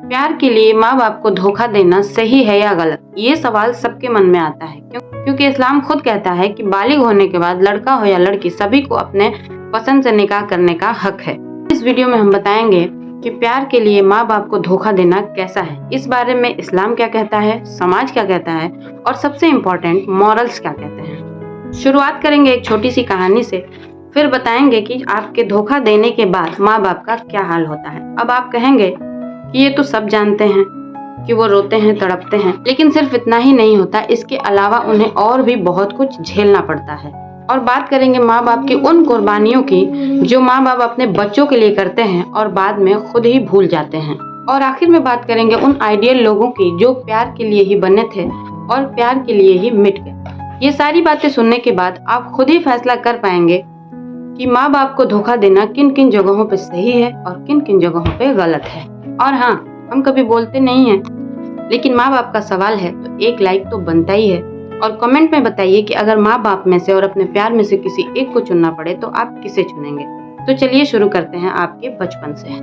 प्यार के लिए माँ बाप को धोखा देना सही है या गलत? ये सवाल सबके मन में आता है क्योंकि इस्लाम खुद कहता है कि बालिग होने के बाद लड़का हो या लड़की सभी को अपने पसंद से निकाह करने का हक है। इस वीडियो में हम बताएंगे कि प्यार के लिए माँ बाप को धोखा देना कैसा है, इस बारे में इस्लाम क्या कहता है, समाज क्या कहता है और सबसे इम्पोर्टेंट मॉरल्स क्या कहते हैं। शुरुआत करेंगे एक छोटी सी कहानी से, फिर बताएंगे कि आपके धोखा देने के बाद माँ बाप का क्या हाल होता है। अब आप कहेंगे कि ये तो सब जानते हैं कि वो रोते हैं, तड़पते हैं, लेकिन सिर्फ इतना ही नहीं होता, इसके अलावा उन्हें और भी बहुत कुछ झेलना पड़ता है। और बात करेंगे माँ बाप की उन कुर्बानियों की जो माँ बाप अपने बच्चों के लिए करते हैं और बाद में खुद ही भूल जाते हैं। और आखिर में बात करेंगे उन आइडियल लोगों की जो प्यार के लिए ही बने थे और प्यार के लिए ही मिट गए। ये सारी बातें सुनने के बाद आप खुद ही फैसला कर पाएंगे कि माँ बाप को धोखा देना किन किन जगहों पे सही है और किन किन जगहों पे गलत है। और हाँ, हम कभी बोलते नहीं हैं, लेकिन माँ बाप का सवाल है तो एक लाइक तो बनता ही है। और कमेंट में बताइए कि अगर माँ बाप में से और अपने प्यार में से किसी एक को चुनना पड़े तो आप किसे चुनेंगे। तो चलिए शुरू करते हैं आपके बचपन से।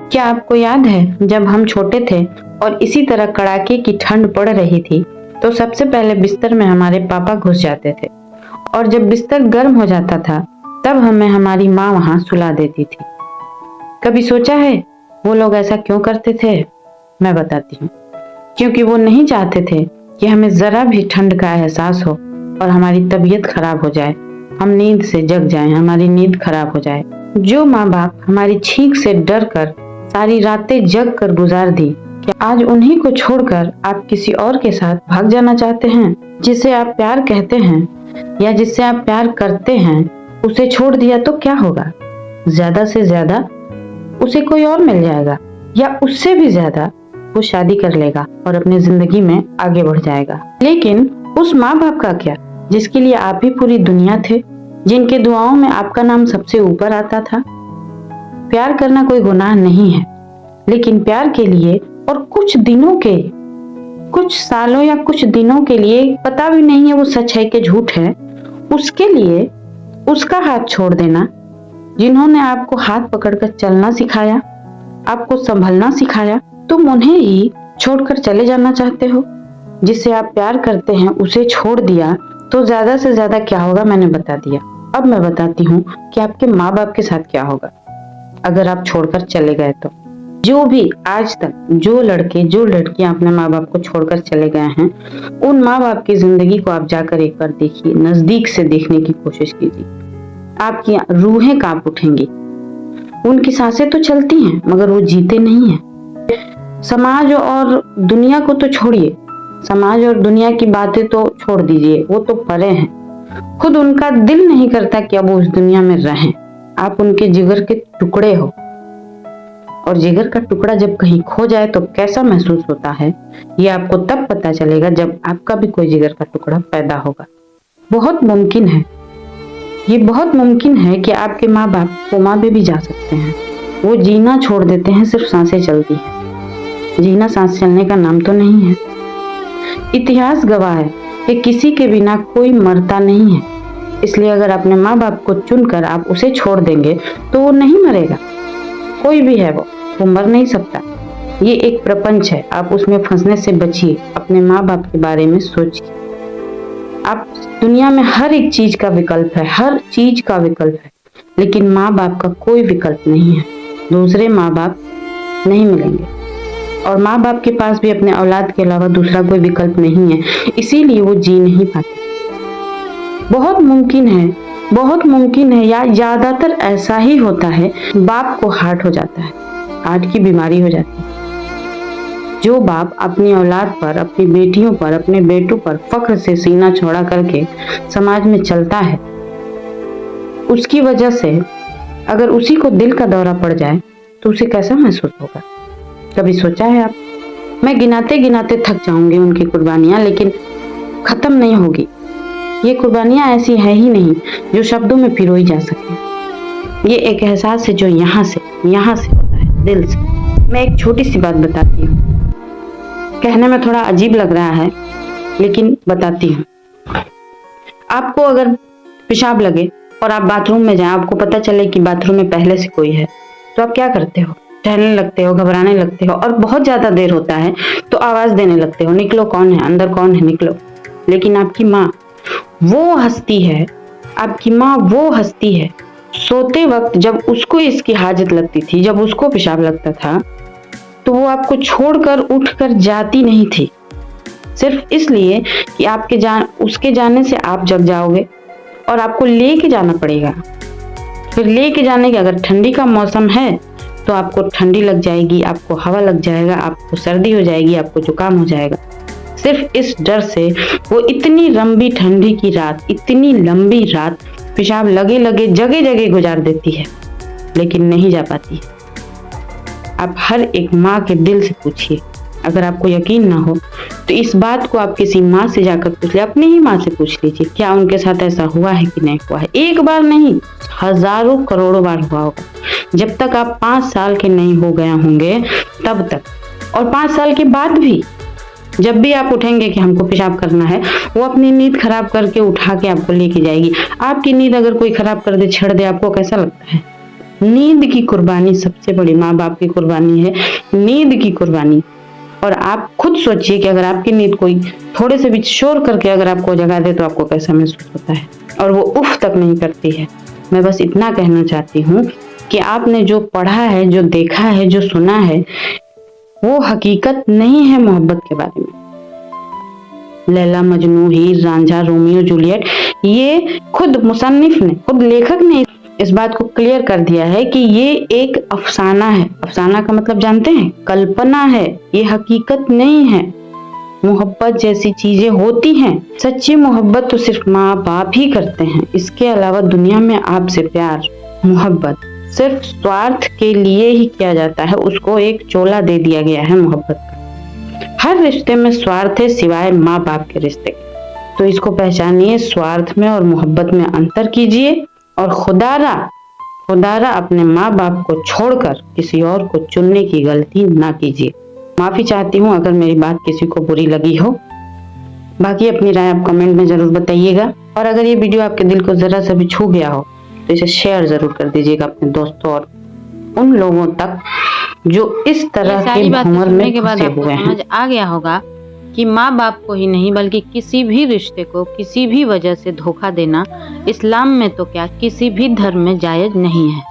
क्या आपको याद है जब हम छोटे थे और इसी तरह कड़ाके की ठंड पड़ रही थी तो सबसे पहले बिस्तर में हमारे पापा घुस जाते थे और जब बिस्तर गर्म हो जाता था तब हमें हमारी माँ वहाँ सुला देती थी। कभी सोचा है वो लोग ऐसा क्यों करते थे? मैं बताती हूँ। क्योंकि वो नहीं चाहते थे कि हमें जरा भी ठंड का एहसास हो और हमारी तबीयत खराब हो जाए, हम नींद से जग जाएं, हमारी नींद खराब हो जाए। जो माँ बाप हमारी छींक से डर कर सारी रातें जग कर गुजार दी, क्या आज उन्हीं को छोड़कर आप किसी और के साथ भाग जाना चाहते हैं? जिसे आप प्यार कहते हैं या जिससे आप प्यार करते हैं, उसे छोड़ दिया तो क्या होगा? ज्यादा से ज्यादा उसे कोई और मिल जाएगा या उससे भी ज्यादा वो शादी कर लेगा और अपनी जिंदगी में आगे बढ़ जाएगा। लेकिन उस माँ बाप का क्या जिसके लिए आप ही पूरी दुनिया थे, जिनके दुआओं में आपका नाम सबसे ऊपर आता था। प्यार करना कोई गुनाह नहीं है, लेकिन प्यार के लिए और कुछ दिनों के, कुछ सालों या कुछ दिनों के लिए, पता भी नहीं है वो सच है कि झूठ है, उसके लिए उसका हाथ छोड़ देना जिन्होंने आपको हाथ पकड़कर चलना सिखाया, आपको संभलना सिखाया, तुम उन्हें ही छोड़कर चले जाना चाहते हो। जिससे आप प्यार करते हैं उसे छोड़ दिया तो ज्यादा से ज्यादा क्या होगा मैंने बता दिया। अब मैं बताती हूँ कि आपके माँ बाप के साथ क्या होगा अगर आप छोड़कर चले गए तो। जो भी आज तक जो लड़के जो लड़कियां अपने माँ बाप को छोड़कर चले गए हैं, उन माँ बाप की जिंदगी को आप जाकर एक बार देखिए, नजदीक से देखने की कोशिश कीजिए। आपकी रूहें कांप उठेंगी। उनकी सांसें तो चलती हैं मगर वो जीते नहीं हैं। समाज और दुनिया को तो छोड़िए, समाज और दुनिया की बातें तो छोड़ दीजिए, वो तो परे हैं। खुद उनका दिल नहीं करता कि अब वो उस दुनिया में रहें। आप उनके जिगर के टुकड़े हो और जिगर का टुकड़ा जब कहीं खो जाए तो कैसा महसूस होता है ये आपको तब पता चलेगा जब आपका भी कोई जिगर का टुकड़ा पैदा होगा। बहुत मुमकिन है, ये बहुत मुमकिन है कि आपके माँ बाप कोमा में भी जा सकते हैं। वो जीना छोड़ देते हैं, सिर्फ सांसें चलती हैं। जीना सांस चलने का नाम तो नहीं है। इतिहास गवाह है कि किसी के बिना कोई मरता नहीं है। इसलिए अगर अपने माँ बाप को चुनकर आप उसे छोड़ देंगे तो वो नहीं मरेगा। कोई भी है वो मर नहीं सकता। ये एक प्रपंच है, आप उसमें फंसने से बचिए। अपने माँ बाप के बारे में सोचिए। आप दुनिया में हर एक चीज का विकल्प है, हर चीज का विकल्प है, लेकिन माँ बाप का कोई विकल्प नहीं है। दूसरे माँ बाप नहीं मिलेंगे और माँ बाप के पास भी अपने औलाद के अलावा दूसरा कोई विकल्प नहीं है, इसीलिए वो जी नहीं पाते। बहुत मुमकिन है या ज्यादातर ऐसा ही होता है, बाप को हार्ट हो जाता है, हार्ट की बीमारी हो जाती है। जो बाप अपनी औलाद पर, अपनी बेटियों पर, अपने बेटों पर फख्र से सीना चौड़ा करके समाज में चलता है, उसकी वजह से अगर उसी को दिल का दौरा पड़ जाए तो उसे कैसा महसूस होगा? कभी सोचा है आप? मैं गिनाते गिनाते थक जाऊंगी उनकी कुर्बानियां, लेकिन खत्म नहीं होगी। ये कुर्बानियां ऐसी है ही नहीं जो शब्दों में पिरोई जा सके। ये एक एहसास है जो यहाँ से होता है, दिल से। मैं एक छोटी सी बात बताती हूँ, कहने में थोड़ा अजीब लग रहा है लेकिन बताती हूँ। आपको अगर पेशाब लगे और आप बाथरूम में जाएं, आपको पता चले कि बाथरूम में पहले से कोई है, तो आप क्या करते हो? टहलने लगते हो, घबराने लगते हो और बहुत ज्यादा देर होता है तो आवाज देने लगते हो, निकलो कौन है, अंदर कौन है, निकलो। लेकिन आपकी माँ वो हस्ती है, आपकी माँ वो हस्ती है, सोते वक्त जब उसको इसकी हाजत लगती थी, जब उसको पेशाब लगता था, तो वो आपको छोड़कर उठकर जाती नहीं थी, सिर्फ इसलिए कि उसके जाने से आप जग जाओगे और आपको लेके जाना पड़ेगा। फिर लेके जाने के, अगर ठंडी का मौसम है तो आपको ठंडी लग जाएगी, आपको हवा लग जाएगा, आपको सर्दी हो जाएगी, आपको जुकाम हो जाएगा। सिर्फ इस डर से वो इतनी लंबी ठंडी की रात, इतनी लंबी रात पेशाब लगे लगे जगह जगह गुजार देती है, लेकिन नहीं जा पाती। आप हर एक माँ के दिल से पूछिए, अगर आपको यकीन ना हो तो इस बात को आप किसी माँ से जाकर पूछ लीजिए, अपनी ही माँ से पूछ लीजिए, क्या उनके साथ ऐसा हुआ है कि नहीं हुआ है। एक बार नहीं, हजारों करोड़ों बार हुआ होगा। जब तक आप 5 साल के नहीं हो गए होंगे तब तक, और 5 साल के बाद भी जब भी आप उठेंगे कि हमको पेशाब करना है, वो अपनी नींद खराब करके उठा के आपको लेके जाएगी। आपकी नींद अगर कोई खराब कर दे, छेड़ दे, आपको कैसा लगता है? नींद की कुर्बानी सबसे बड़ी माँ बाप की कुर्बानी है, नींद की कुर्बानी। और आप खुद सोचिए कि अगर आपकी नींद कोई थोड़े से भी शोर करके अगर आपको जगा दे तो आपको कैसा महसूस होता है, और वो उफ तक नहीं करती है। मैं बस इतना कहना चाहती हूँ कि आपने जो पढ़ा है, जो देखा है, जो सुना है, वो हकीकत नहीं है मोहब्बत के बारे में। लैला मजनू, हीर रांझा, रोमियो जूलियट, ये खुद मुसन्निफ ने, खुद लेखक ने इस बात को क्लियर कर दिया है कि ये एक अफसाना है। अफसाना का मतलब जानते हैं? कल्पना है, ये हकीकत नहीं है। मोहब्बत जैसी चीजें होती हैं, सच्ची मोहब्बत तो सिर्फ माँ बाप ही करते हैं। इसके अलावा दुनिया में आपसे प्यार, मोहब्बत सिर्फ स्वार्थ के लिए ही किया जाता है, उसको एक चोला दे दिया गया है मोहब्बत का। हर रिश्ते में स्वार्थ है सिवाय माँ बाप के रिश्ते के। तो इसको पहचानिए, स्वार्थ में और मोहब्बत में अंतर कीजिए, और खुदारा अपने माँ बाप को छोड़कर किसी और को चुनने की गलती ना कीजिए। माफी चाहती हूँ अगर मेरी बात किसी को बुरी लगी हो। बाकी अपनी राय आप कमेंट में जरूर बताइएगा, और अगर ये वीडियो आपके दिल को जरा सा भी छू गया हो तो इसे शेयर जरूर कर दीजिएगा अपने दोस्तों और उन लोगों तक जो इस तरह के भंवर में फंसे हुए हैं। समझ आ गया होगा कि माँ बाप को ही नहीं बल्कि किसी भी रिश्ते को किसी भी वजह से धोखा देना इस्लाम में तो क्या किसी भी धर्म में जायज नहीं है।